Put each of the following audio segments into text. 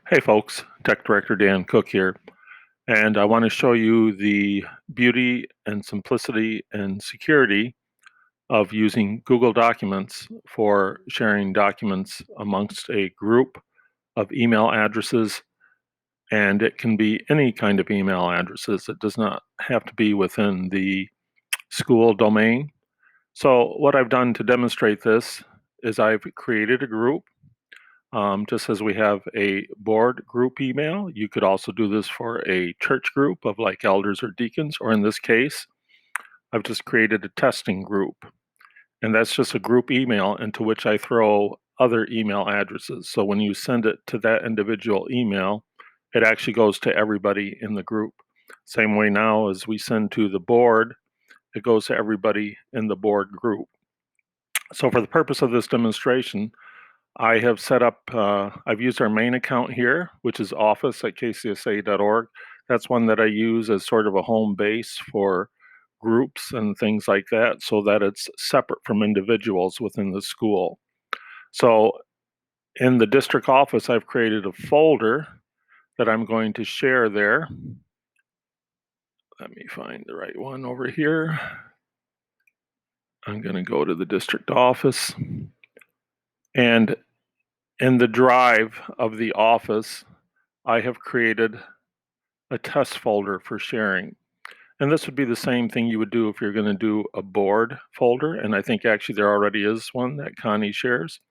Hey folks, Tech Director Dan Cook here, and I want to show you the beauty and simplicity and security of using Google Documents for sharing documents amongst a group of email addresses, and it can be any kind of email addresses. It does not have to be within the school domain. So what I've done to demonstrate this is I've created a group. Just as we have a board group email, you could also do this for a church group of like elders or deacons, or in this case, I've just created a testing group. And that's just a group email into which I throw other email addresses. So when you send it to that individual email, it actually goes to everybody in the group. Same way now as we send to the board, it goes to everybody in the board group. So for the purpose of this demonstration, I have set up, I've used our main account here, which is office@kcsa.org. That's one that I use as sort of a home base for groups and things like that so that it's separate from individuals within the school. So in the district office, I've created a folder that I'm going to share there. Let me find the right one over here. I'm going to go to the district office. And in the drive of the office, I have created a test folder for sharing. And this would be the same thing you would do if you're going to do a board folder. And I think actually there already is one that Connie shares.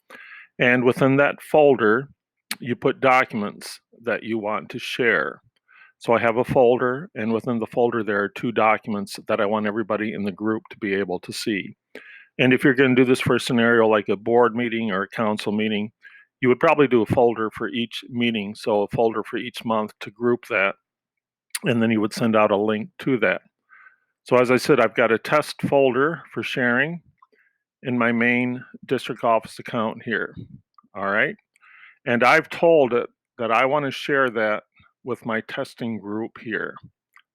And within that folder, you put documents that you want to share. So I have a folder, and within the folder, there are two documents that I want everybody in the group to be able to see. And if you're going to do this for a scenario like a board meeting or a council meeting, you would probably do a folder for each meeting. So a folder for each month to group that, and then you would send out a link to that. So as I said, I've got a test folder for sharing in my main district office account here. All right. And I've told it that I want to share that with my testing group here.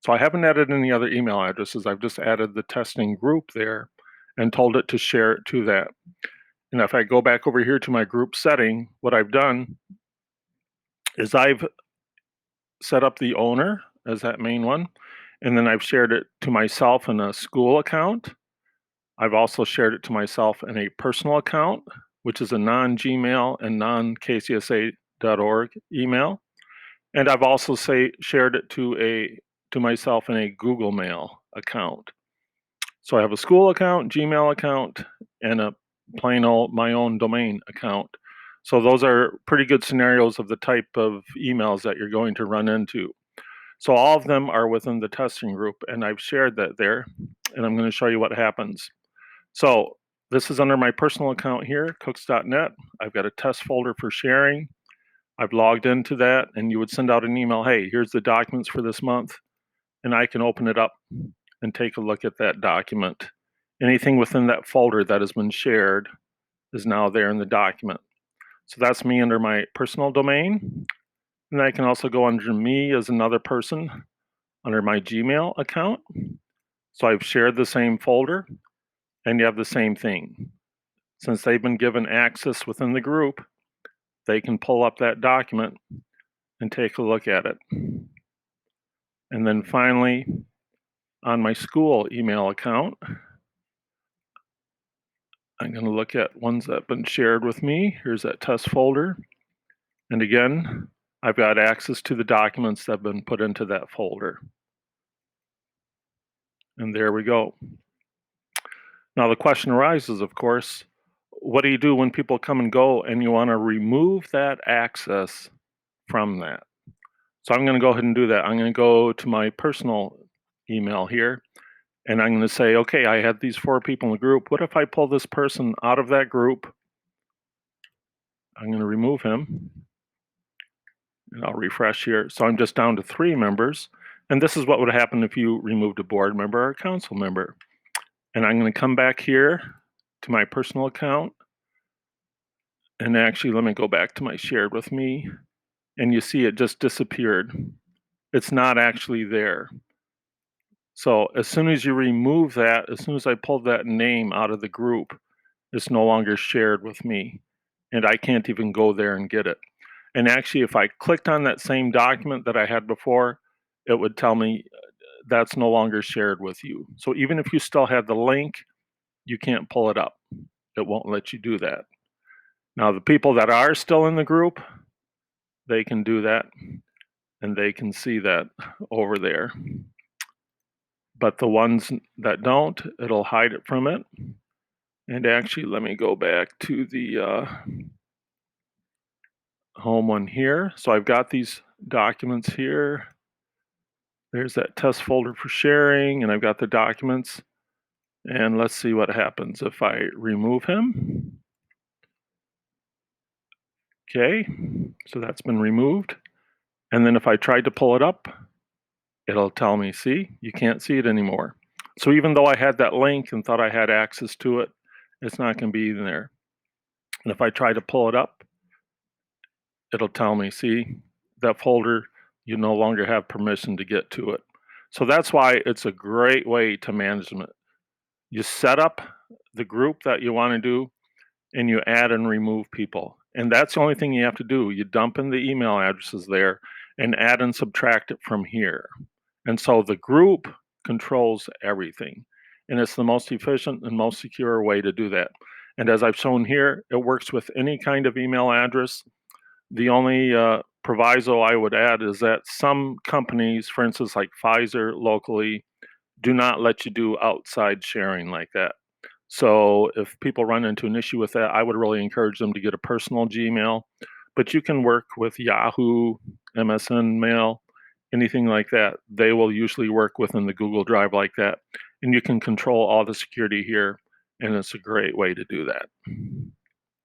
So I haven't added any other email addresses. I've just added the testing group there and told it to share it to that. And if I go back over here to my group setting, what I've done is I've set up the owner as that main one, and then I've shared it to myself in a school account. I've also shared it to myself in a personal account, which is a non-Gmail and non-kcsa.org email. And I've also shared it to myself in a Google Mail account. So I have a school account, Gmail account, and a plain old my own domain account. So those are pretty good scenarios of the type of emails that you're going to run into. So all of them are within the testing group, and I've shared that there, and I'm going to show you what happens. So this is under my personal account here, cooks.net. I've got a test folder for sharing. I've logged into that, and you would send out an email, hey, here's the documents for this month, and I can open it up and take a look at that document. Anything within that folder that has been shared is now there in the document. So that's me under my personal domain. And I can also go under me as another person under my Gmail account. So I've shared the same folder, and you have the same thing. Since they've been given access within the group, they can pull up that document and take a look at it. And then finally, on my school email account, I'm going to look at ones that have been shared with me. Here's that test folder. And again, I've got access to the documents that have been put into that folder. And there we go. Now the question arises, of course, what do you do when people come and go and you want to remove that access from that? So I'm going to go ahead and do that. I'm going to go to my personal email here, and I'm going to say, okay, I had these 4 people in the group. What if I pull this person out of that group? I'm going to remove him, and I'll refresh here. So I'm just down to 3 members, and this is what would happen if you removed a board member or a council member. And I'm going to come back here to my personal account, and actually let me go back to my shared with me, and you see it just disappeared. It's not actually there. So as soon as you remove that, as soon as I pull that name out of the group, it's no longer shared with me, and I can't even go there and get it. And actually, if I clicked on that same document that I had before, it would tell me that's no longer shared with you. So even if you still had the link, you can't pull it up. It won't let you do that. Now, the people that are still in the group, they can do that and they can see that over there. But the ones that don't, it'll hide it from it. And actually, let me go back to the home one here. So I've got these documents here. There's that test folder for sharing, and I've got the documents. And let's see what happens if I remove him. Okay, so that's been removed. And then if I tried to pull it up, it'll tell me, see, you can't see it anymore. So even though I had that link and thought I had access to it, it's not going to be in there. And if I try to pull it up, it'll tell me, see, that folder, you no longer have permission to get to it. So that's why it's a great way to manage it. You set up the group that you want to do, and you add and remove people. And that's the only thing you have to do. You dump in the email addresses there and add and subtract it from here. And so the group controls everything. And it's the most efficient and most secure way to do that. And as I've shown here, it works with any kind of email address. The only proviso I would add is that some companies, for instance, like Pfizer locally, do not let you do outside sharing like that. So if people run into an issue with that, I would really encourage them to get a personal Gmail. But you can work with Yahoo, MSN Mail, anything like that. They will usually work within the Google Drive like that. And you can control all the security here, and it's a great way to do that.